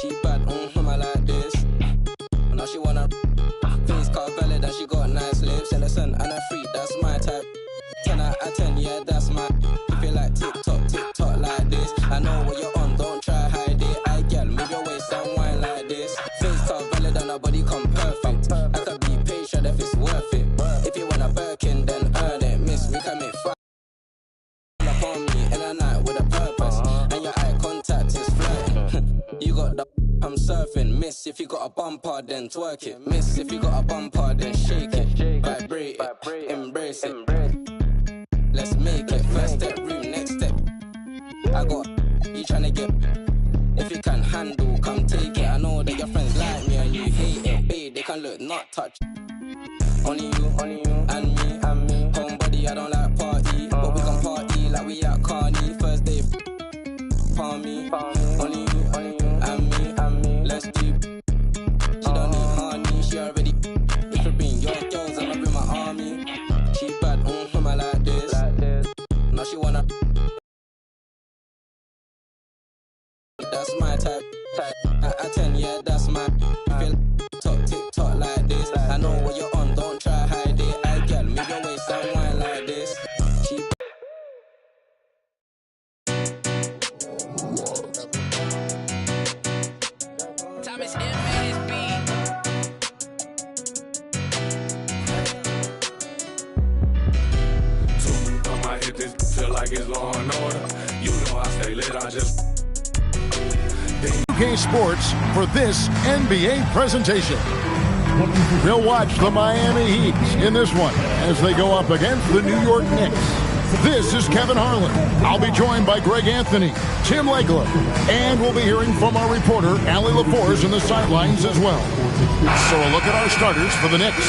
She bad, I like this. Now she wanna face car valid and she got nice lips. Innocent and a freak, that's my type. 10 out of 10, yeah, that's my. If you like TikTok like this, I know what you're on, don't try hide it. I get move your waist and wine like this. Face car valid and her body come perfect. I could be patient if it's worth it. If you want a Birkin, then earn it. Miss, we can make fun upon me in a night with a purpose. And your eye contact is flirting. You got the I'm surfing. Miss, if you got a bumper, then twerk it. Miss, if you got a bumper, then shake it. Vibrate it, embrace it. Let's make it. First step, room, next step. I got you tryna get. If you can handle, come take it. I know that your friends like me and you hate it. Babe, they can look, not touch. Only you, and me. Homebody, I don't like party, but we can party like we at Carney. First day, palm me. Only you, and me. Let's do. She don't need honey, she already. If you bring your girls, I'ma bring my army. She bad, I like this. Now she wanna. That's my type. I 10, yeah, that's my. If you TikTok like this, I know what you're on, don't try hide it. I get move your waist and wine like this. She Thomas M.A.'s beat. I might hit this, feel like it's law and order. You know I stay lit, I just. UK Sports for this NBA presentation. We'll watch the Miami Heat in this one as they go up against the New York Knicks. This is Kevin Harlan. I'll be joined by Greg Anthony, Tim Legler, and we'll be hearing from our reporter, Allie LaForce, in the sidelines as well. So a look at our starters for the Knicks.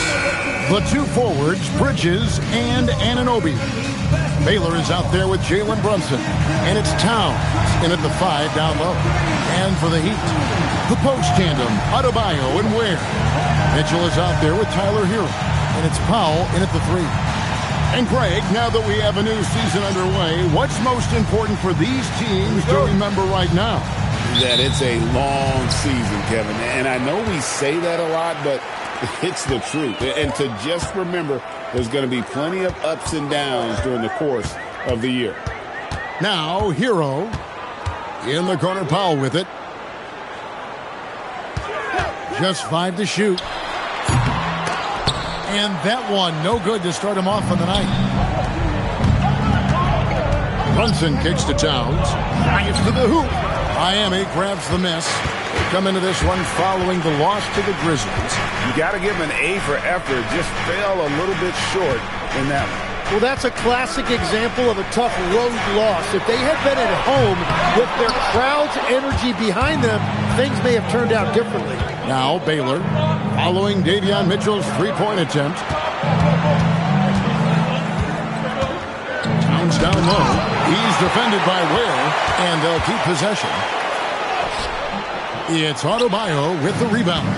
The two forwards, Bridges and Anunoby. Baylor is out there with Jalen Brunson, and it's Towns in at the 5 down low. And for the Heat, the post tandem, Adebayo and Ware. Mitchell is out there with Tyler Hero, and it's Powell in at the 3. And Greg, now that we have a new season underway, what's most important for these teams to remember right now? That it's a long season, Kevin. And I know we say that a lot, but it's the truth. And to just remember, there's going to be plenty of ups and downs during the course of the year. Now, Hero in the corner, Powell with it. Just 5 to shoot. And that one, no good to start him off on the night. Brunson kicks to Towns. Drives to the hoop. Miami grabs the miss. They come into this one following the loss to the Grizzlies. You got to give him an A for effort. Just fell a little bit short in that one. Well, that's a classic example of a tough road loss. If they had been at home with their crowd's energy behind them, things may have turned out differently. Now Baylor following Davion Mitchell's three-point attempt. Towns down low. He's defended by Ware, and they'll keep possession. It's Adebayo with the rebound.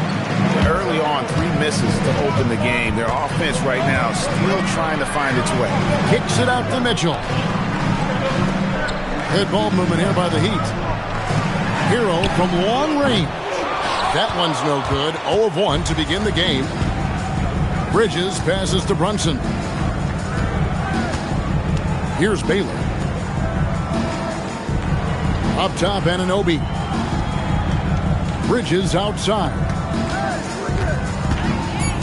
Early on, 3 misses to open the game. Their offense right now still trying to find its way. Kicks it out to Mitchell. Good ball movement here by the Heat. Hero from long range. That one's no good. 0 of 1 to begin the game. Bridges passes to Brunson. Here's Baylor. Up top, Anunoby. Bridges outside.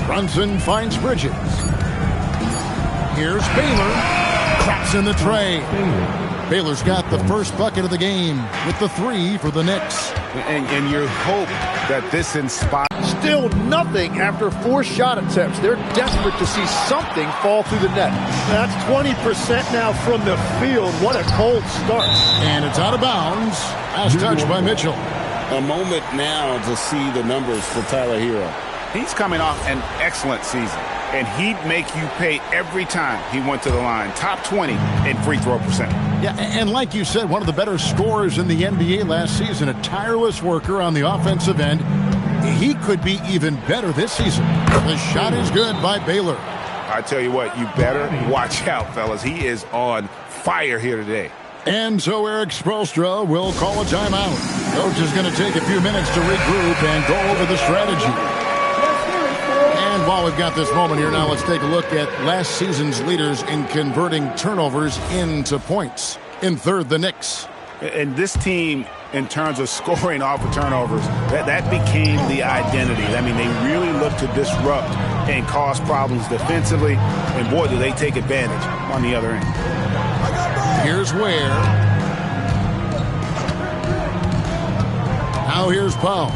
Brunson finds Bridges. Here's Baylor. Cracks in the tray. Baylor's got the first bucket of the game with the 3 for the Knicks. And you hope that this inspires. Still nothing after 4 shot attempts. They're desperate to see something fall through the net. That's 20% now from the field. What a cold start. And it's out of bounds. Last touch by Mitchell. A moment now to see the numbers for Tyler Hero. He's coming off an excellent season, and he'd make you pay every time he went to the line. Top 20 in free throw percentage. Yeah, and like you said, one of the better scorers in the NBA last season, a tireless worker on the offensive end. He could be even better this season. The shot is good by Baylor. I tell you what, you better watch out, fellas. He is on fire here today. And so Eric Spoelstra will call a timeout. Coach is going to take a few minutes to regroup and go over the strategy. And while we've got this moment here now, let's take a look at last season's leaders in converting turnovers into points. In third, the Knicks. And this team, in terms of scoring off of turnovers, that became the identity. I mean, they really look to disrupt and cause problems defensively. And boy, do they take advantage on the other end. Here's Ware. Now here's Powell.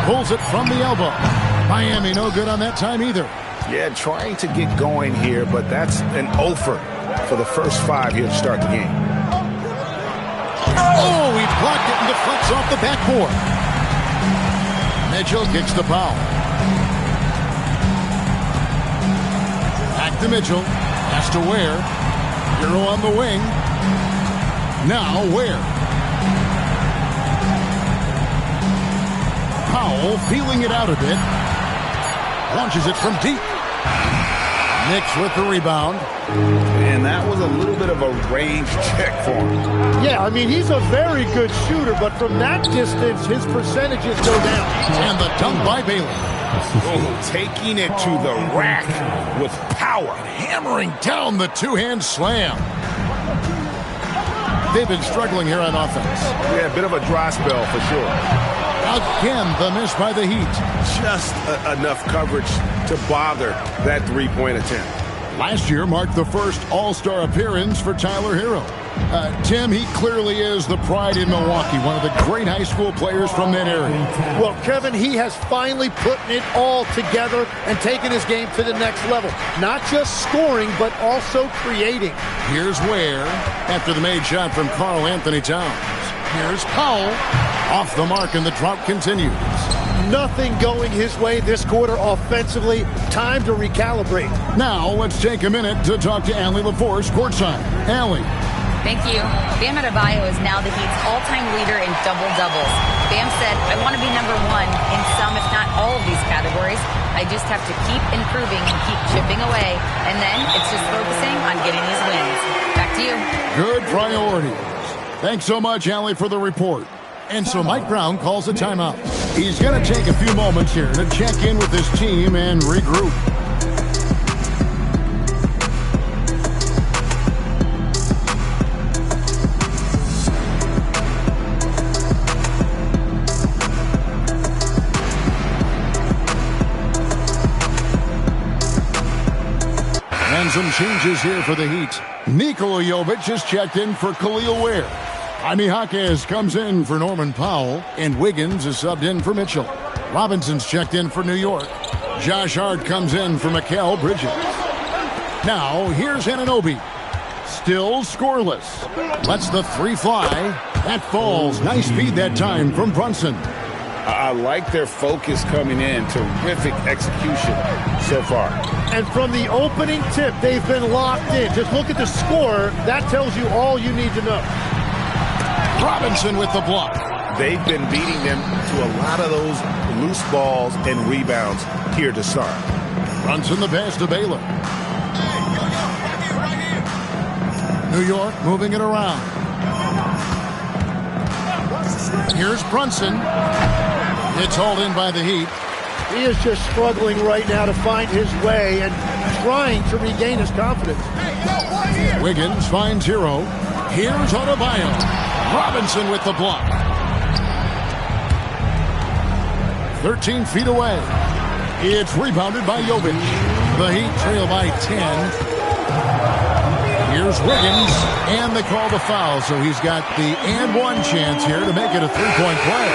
Pulls it from the elbow. Miami no good on that time either. Yeah, trying to get going here, but that's an offer for the first 5 here to start the game. Oh, he blocked it and deflects off the backboard. Mitchell kicks the foul. Back to Mitchell. Has to Ware. Hero on the wing. Now Ware. Powell feeling it out a bit. Launches it from deep. Knicks with the rebound. And that was a little bit of a range check for him. Yeah, I mean, he's a very good shooter, but from that distance, his percentages go down. And the dunk by Bailey. Oh, taking it to the rack with power. Hammering down the two-hand slam. They've been struggling here on offense. Yeah, a bit of a dry spell for sure. Again, the miss by the Heat. Just enough coverage to bother that three-point attempt. Last year marked the first All-Star appearance for Tyler Hero. Tim, he clearly is the pride in Milwaukee, one of the great high school players from that area. Well, Kevin, he has finally put it all together and taken his game to the next level. Not just scoring, but also creating. Here's Ware after the made shot from Karl Anthony Towns. Here's Powell. Off the mark, and the drought continues. Nothing going his way this quarter offensively. Time to recalibrate. Now, let's take a minute to talk to Allie LaForce courtside. Allie. Thank you. Bam Adebayo is now the Heat's all-time leader in double-doubles. Bam said, I want to be number one in some, if not all of these categories. I just have to keep improving and keep chipping away. And then it's just focusing on getting these wins. Back to you. Good priorities. Thanks so much, Allie, for the report. And so Mike Brown calls a timeout. He's going to take a few moments here to check in with his team and regroup. And some changes here for the Heat. Nikola Jovic is checked in for Khalil Ware. Jaime Jaquez comes in for Norman Powell, and Wiggins is subbed in for Mitchell. Robinson's checked in for New York. Josh Hart comes in for Mikal Bridges. Now, here's Anunoby. Still scoreless. Lets the three fly. That falls. Nice feed that time from Brunson. I like their focus coming in. Terrific execution so far. And from the opening tip, they've been locked in. Just look at the score. That tells you all you need to know. Robinson with the block. They've been beating them to a lot of those loose balls and rebounds here to start. Brunson the pass to Baylor. New York moving it around. Here's Brunson. It's hauled in by the Heat. He is just struggling right now to find his way and trying to regain his confidence. Wiggins finds Hero. Here's Adebayo. Robinson with the block. 13 feet away. It's rebounded by Jovic. The Heat trail by 10. Here's Wiggins, and they call the foul, so he's got the and one chance here to make it a three-point play.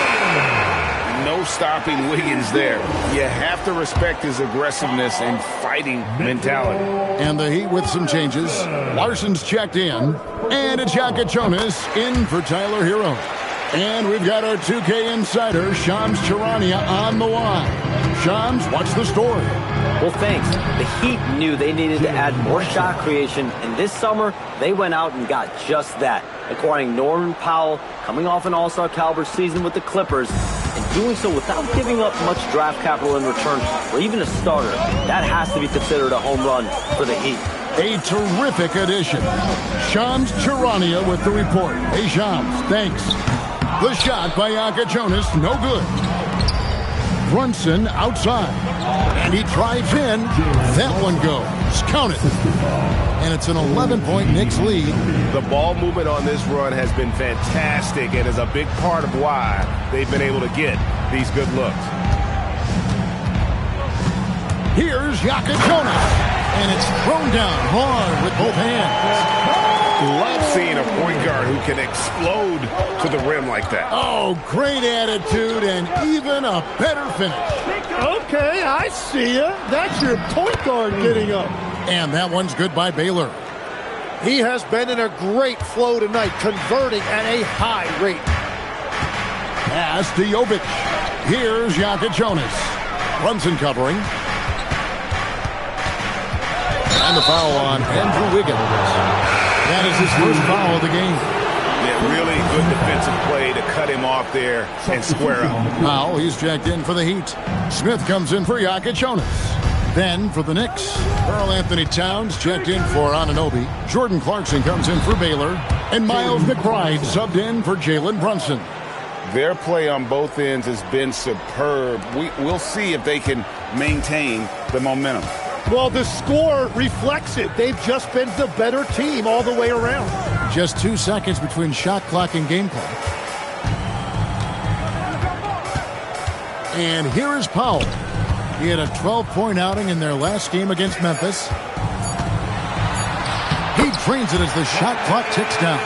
No stopping Wiggins there. You have to respect his aggressiveness and fighting mentality. And the Heat with some changes. Larson's checked in, and it's Jonas in for Tyler Hero. And we've got our 2K insider, Shams Charania, on the line. Shams, what's the story? Well, thanks. The Heat knew they needed to add more shot creation, and this summer, they went out and got just that, acquiring Norman Powell, coming off an all-star caliber season with the Clippers, and doing so without giving up much draft capital in return, or even a starter. That has to be considered a home run for the Heat. A terrific addition. Shams Charania with the report. Hey, Shams, thanks. The shot by Jonas, no good. Brunson outside. And he drives in. That one goes. Count it. And it's an 11-point Knicks lead. The ball movement on this run has been fantastic and is a big part of why they've been able to get these good looks. Here's Jonas. And it's thrown down hard with both hands. Love seeing a point guard who can explode to the rim like that. Oh, great attitude and even a better finish. Okay, I see ya. That's your point guard getting up. And that one's good by Baylor. He has been in a great flow tonight, converting at a high rate. Pass to Jovic. Here's Jonas. Brunson covering. And the foul on Andrew Wiggins. That is his first foul of the game. Yeah, really good defensive play to cut him off there and square up. Now he's checked in for the Heat. Smith comes in for Jonas. Then for the Knicks, Karl-Anthony Towns checked in for Anunoby. Jordan Clarkson comes in for Baylor. And Miles McBride subbed in for Jalen Brunson. Their play on both ends has been superb. We'll see if they can maintain the momentum. Well, the score reflects it. They've just been the better team all the way around. Just 2 seconds between shot clock and game clock. And here is Powell. He had a 12-point outing in their last game against Memphis. He drains it as the shot clock ticks down.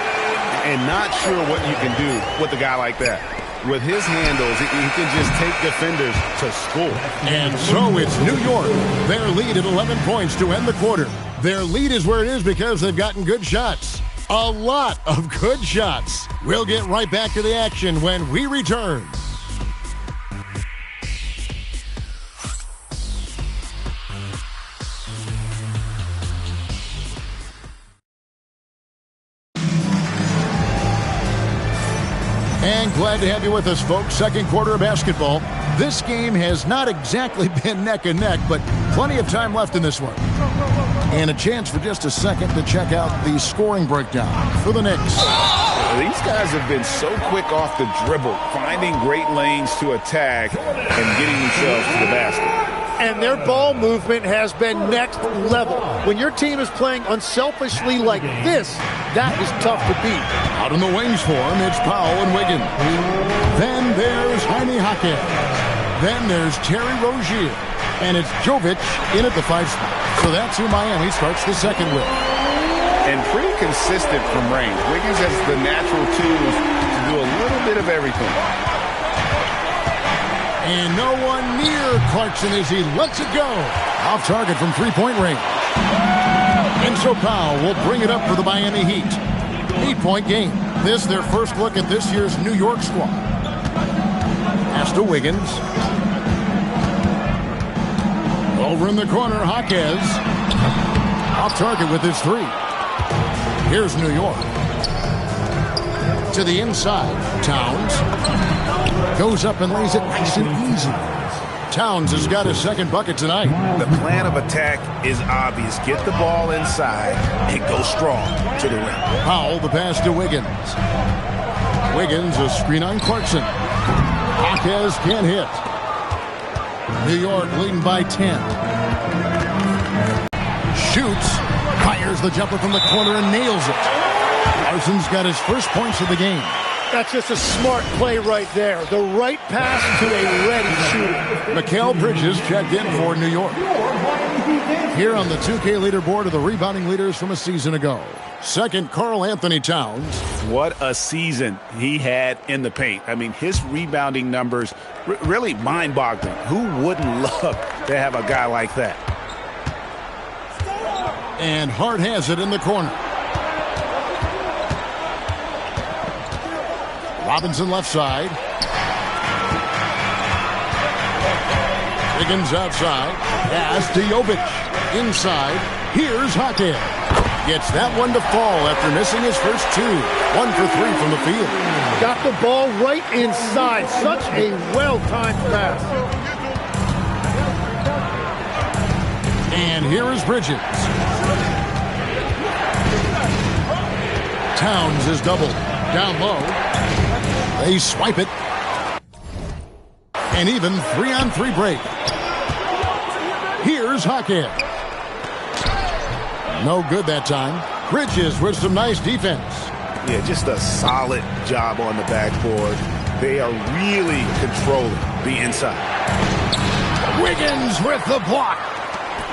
And not sure what you can do with a guy like that. With his handles, he can just take defenders to score. And so it's New York. Their lead at 11 points to end the quarter. Their lead is where it is because they've gotten good shots. A lot of good shots. We'll get right back to the action when we return. And glad to have you with us, folks. Second quarter of basketball. This game has not exactly been neck and neck, but plenty of time left in this one. And a chance for just a second to check out the scoring breakdown for the Knicks. These guys have been so quick off the dribble, finding great lanes to attack and getting themselves to the basket. And their ball movement has been next level. When your team is playing unselfishly like this, that is tough to beat. Out in the wings for him, it's Powell and Wiggins. Then there's Jaime Jaquez. Then there's Terry Rozier. And it's Jovic in at the 5 spot. So that's who Miami starts the second with. And pretty consistent from range. Wiggins has the natural tools to do a little bit of everything. And no one near Clarkson as he lets it go. Off target from three-point range. And so Powell will bring it up for the Miami Heat. 8-point game. This their first look at this year's New York squad. Pass to Wiggins. Over in the corner, Jaquez. Off target with his 3. Here's New York. To the inside. Towns. Goes up and lays it nice and easy. Towns has got his second bucket tonight. The plan of attack is obvious. Get the ball inside and go strong to the rim. Powell, the pass to Wiggins. Wiggins, a screen on Clarkson. Jaquez can't hit. New York leading by 10. Shoots. Fires the jumper from the corner and nails it. Larson's got his first points of the game. That's just a smart play right there. The right pass to a ready shooter. Mikal Bridges checked in for New York. Here on the 2K leaderboard are the rebounding leaders from a season ago. Second, Karl-Anthony Towns. What a season he had in the paint. I mean, his rebounding numbers really mind-boggling. Who wouldn't love to have a guy like that? And Hart has it in the corner. Robinson left side. Wiggins outside. Pass to Jovic. Inside. Here's Jaquez. Gets that one to fall after missing his first 2. 1 for 3 from the field. Got the ball right inside. Such a well-timed pass. And here is Bridges. Towns is doubled. Down low. They swipe it. And even 3-on-3 break. Here's Hawkins. No good that time. Bridges with some nice defense. Yeah, just a solid job on the backboard. They are really controlling the inside. Wiggins with the block.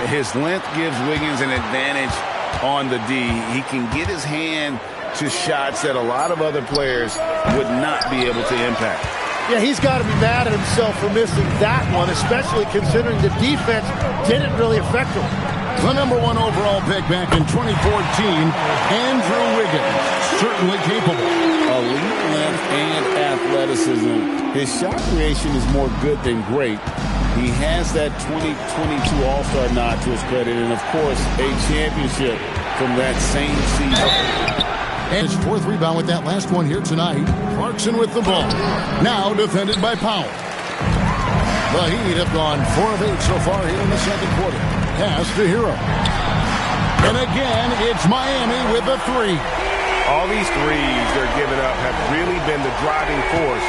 His length gives Wiggins an advantage on the D. He can get his hand to shots that a lot of other players would not be able to impact. Yeah, he's got to be mad at himself for missing that one, especially considering the defense didn't really affect him. The #1 overall pick back in 2014, Andrew Wiggins, certainly capable. Elite length and athleticism. His shot creation is more good than great. He has that 2022 All-Star nod to his credit, and of course, a championship from that same season. And his 4th rebound with that last one here tonight. Clarkson with the ball. Now defended by Powell. The Heat have gone 4 of 8 so far here in the second quarter. Pass to Hero. And again, it's Miami with the 3. All these threes they're giving up have really been the driving force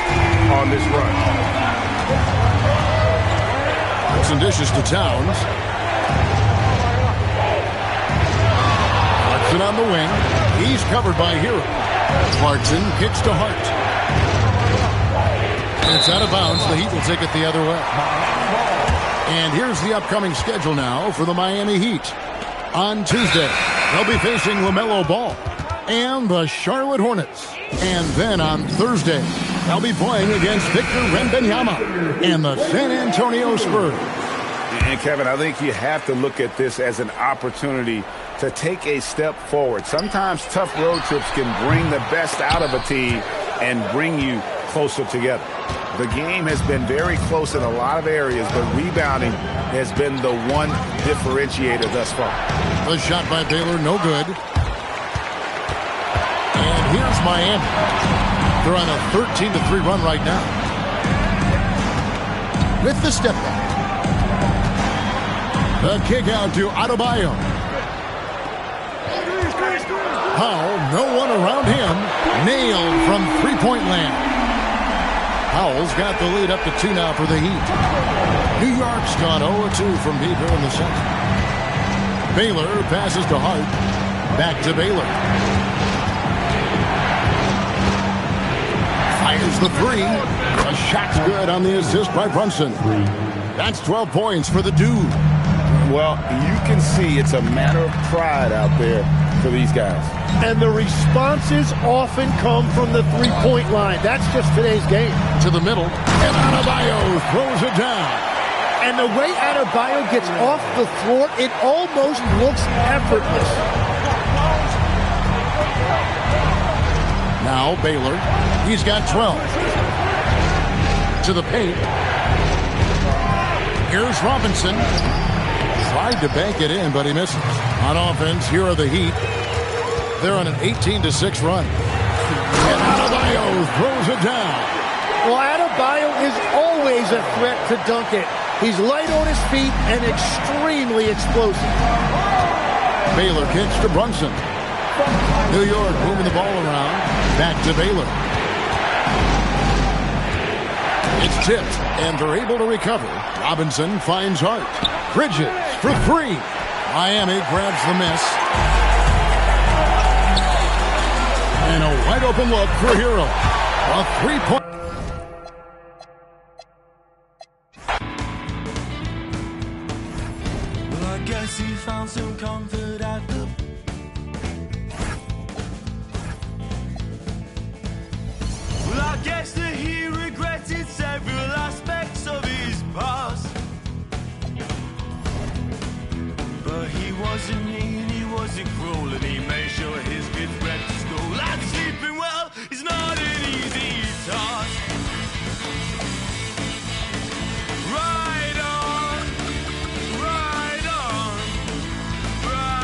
on this run. Some dishes to Towns. Clarkson on the wing. He's covered by Hero. Clarkson kicks to Hart. And it's out of bounds. The Heat will take it the other way. And here's the upcoming schedule now for the Miami Heat. On Tuesday, they'll be facing LaMelo Ball and the Charlotte Hornets. And then on Thursday, they'll be playing against Victor Wembanyama and the San Antonio Spurs. And Kevin, I think you have to look at this as an opportunity to take a step forward. Sometimes tough road trips can bring the best out of a team and bring you closer together. The game has been very close in a lot of areas, but rebounding has been the one differentiator thus far. The shot by Baylor, no good. And here's Miami. They're on a 13-3 run right now. With the step back. The kick out to Adebayo. Powell, no one around him. Nailed from three-point land. Powell's got the lead up to 2 now for the Heat. New York's gone 0-2 from deep here in the second. Baylor passes to Hart. Back to Baylor. Fires the 3. The shot's good on the assist by Brunson. That's 12 points for the dude. Well, you can see it's a matter of pride out there for these guys. And the responses often come from the three-point line. That's just today's game. To the middle. And Adebayo throws it down. And the way Adebayo gets off the floor, it almost looks effortless. Now Baylor. He's got 12. To the paint. Here's Robinson. Tried to bank it in, but he misses. On offense, here are the Heat. They're on an 18-6 run. And Adebayo throws it down. Well, Adebayo is always a threat to dunk it. He's light on his feet and extremely explosive. Baylor kicks to Brunson. New York moving the ball around. Back to Baylor. It's tipped, and they're able to recover. Robinson finds Hart. Bridges for 3. Miami grabs the miss. And a wide open look for Hero. A 3-point. Well, I guess he found some comfort at the... Well, I guess that he regretted several aspects of his past. But he wasn't mean, he wasn't cruel, and he made sure his kids went to school. And sleeping well is not an easy task. Ride on, ride on, ride on.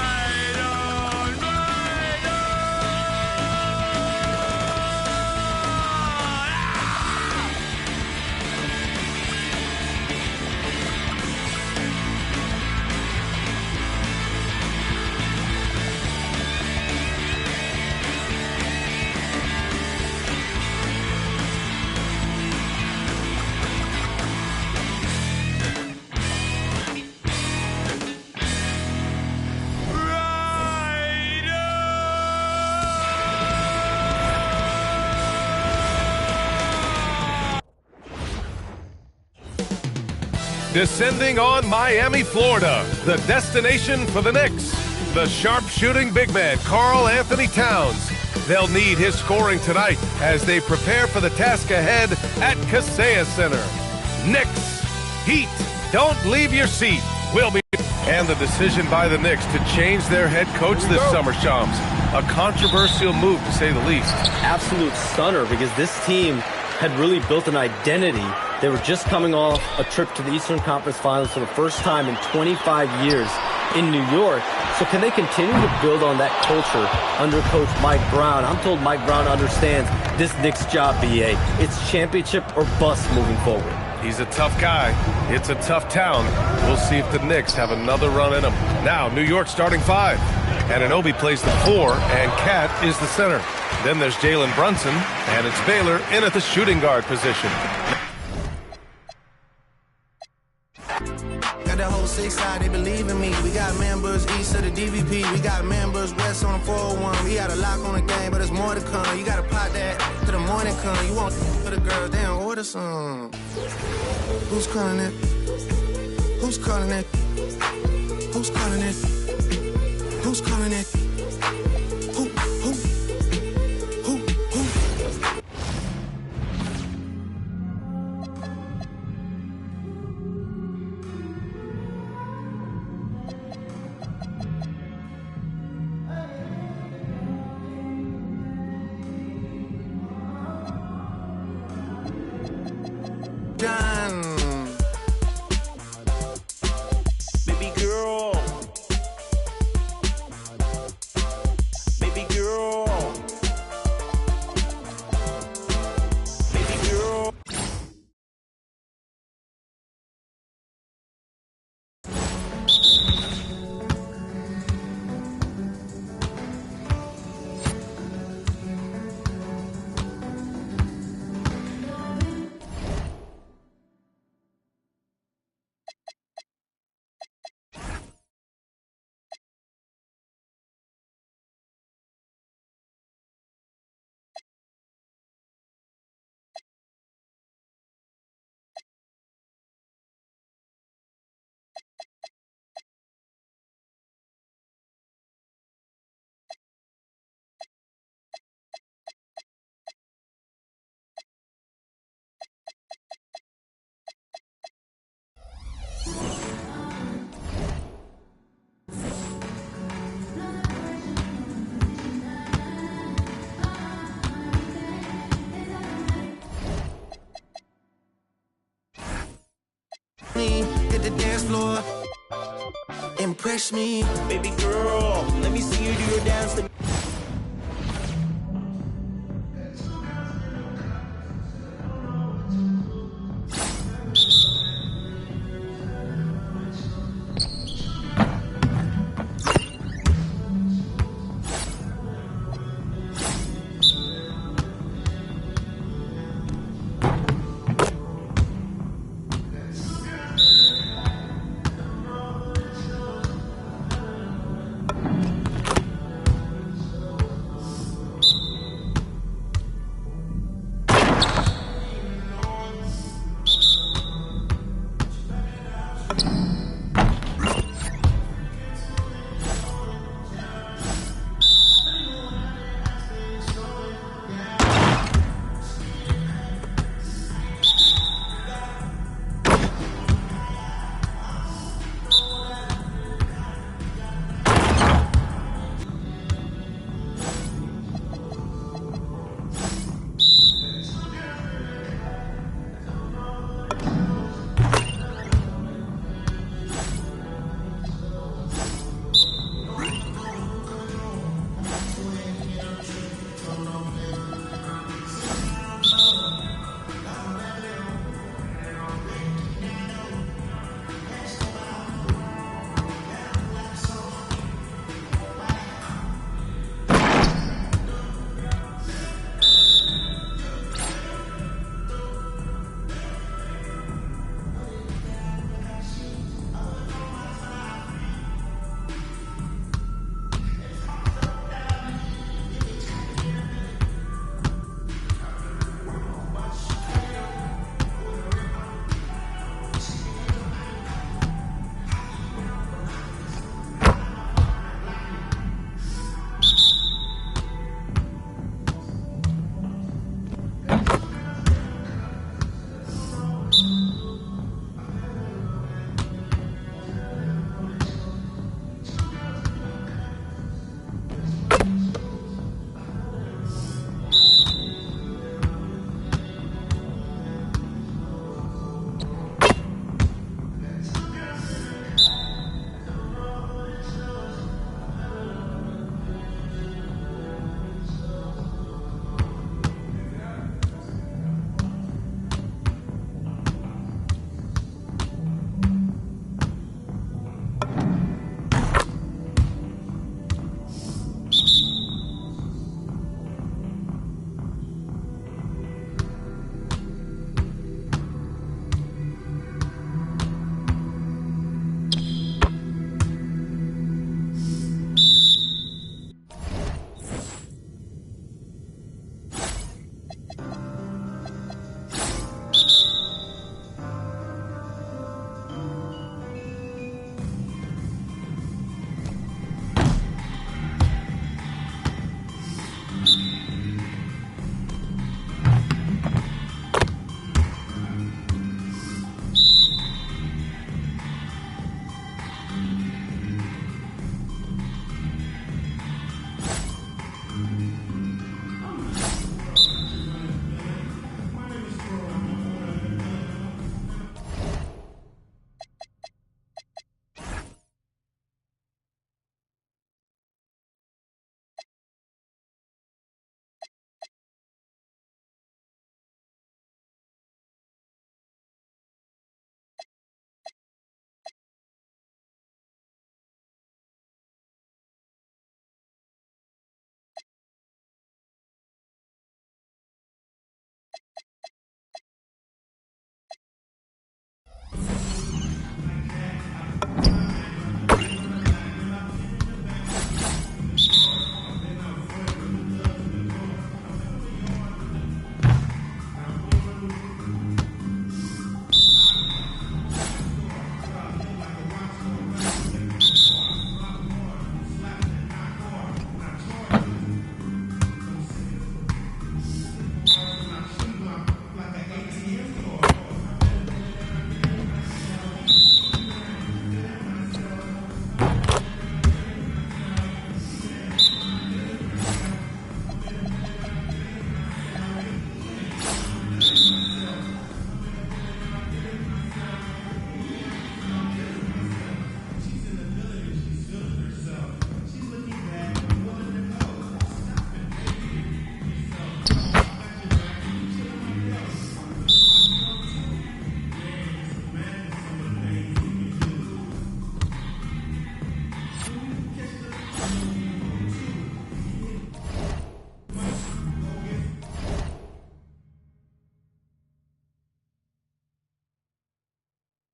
Descending on Miami, Florida, the destination for the Knicks, the sharp-shooting big man, Karl Anthony Towns. They'll need his scoring tonight as they prepare for the task ahead at Kaseya Center. Knicks, Heat, don't leave your seat. We'll be... And the decision by the Knicks to change their head coach this summer, Shams. A controversial move, to say the least. Absolute stunner, because this team had really built an identity. They were just coming off a trip to the Eastern Conference Finals for the first time in 25 years in New York. So can they continue to build on that culture under Coach Mike Brown? I'm told Mike Brown understands this Knicks job, BA. It's championship or bust moving forward. He's a tough guy. It's a tough town. We'll see if the Knicks have another run in them. Now, New York starting 5. Anunoby plays the 4, and Cat is the center. Then there's Jalen Brunson, and it's Baylor in at the shooting guard position. Got the whole 6 side, they believe in me. We got members east of the DVP. We got members west on the 401. We got a lock on the game, but there's more to come. You gotta pot that till the morning come. You want for the girls, they don't order some. Who's calling it? Who's calling it? Who's calling it? Who's calling it? Who? Done. Baby girl. Baby girl. Baby girl. Hit the dance floor, impress me, baby girl. Let me see you do your dance.